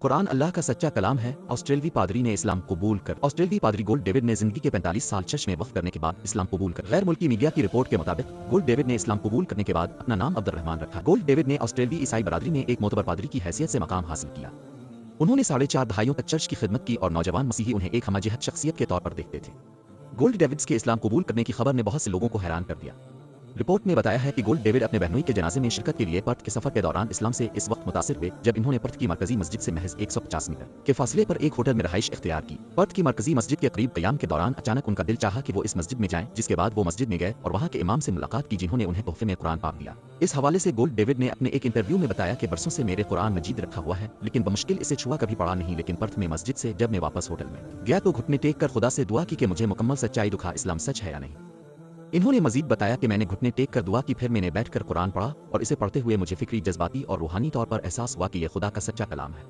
कुरान अल्लाह का सच्चा कलाम है। ऑस्ट्रेलवी पादरी ने इस्लाम कबूल कर। ऑस्ट्रेलवी पादरी गोल्ड डेविड ने जिंदगी के 45 साल चर्च में वक्फ करने के बाद इस्लाम कबूल कर। गैर मुल्की मीडिया की रिपोर्ट के मुताबिक गोल्ड डेविड ने इस्लाम कबूल करने के बाद अपना नाम अब्दुल रहमान रखा। गोल्ड डेविड ने ऑस्ट्रेलवी ईसाई बरादरी में एक मोतबर पादरी की हैसियत से मकाम हासिल किया। उन्होंने 4.5 दहाइयों तक चर्च की खिदमत की और नौजवान मसीही उन्हें एक हमजहत शख्सियत के तौर पर देखते थे। गोल्ड डेविड्स के इस्लाम कबूल करने की खबर ने बहुत से लोगों को हैरान कर दिया। रिपोर्ट में बताया है कि गोल्ड डेविड अपने बहनोई के जनाजे में शिरकत के लिए पर्थ के सफर के दौरान इस्लाम से इस वक्त मुतासिर हुए जब इन्होंने पर्थ की मरकजी मस्जिद से महज 150 मीटर के फासले पर एक होटल में रहाइश इख्तियार की। पर्थ की मरकजी मस्जिद के करीब कयाम के दौरान अचानक उनका दिल चाहा कि वो इस मस्जिद में जाएं, जिसके बाद वो मस्जिद में गए और वहाँ के इमाम से मुलाकात की जिन्होंने उन्हें तोहफे में कुरान पाक दिया। इस हवाले से गोल्ड डेविड ने अपने एक इंटरव्यू में बताया कि बरसों से मेरे कुरान मजीद रखा हुआ है, लेकिन बमुश्किल इसे छुआ कभी पड़ा नहीं। लेकिन पर्थ में मस्जिद से जब मैं वापस होटल में गया तो घुटने टेक कर खुदा से दुआ की कि मुझे मुकम्मल सच्चाई दिखा, इस्लाम सच है या नहीं। इन्होंने मजीद बताया कि मैंने घुटने टेक कर दुआ की, फिर मैंने बैठकर कुरान पढ़ा और इसे पढ़ते हुए मुझे फिक्री, जज्बाती और रूहानी तौर पर एहसास हुआ कि यह खुदा का सच्चा कलाम है।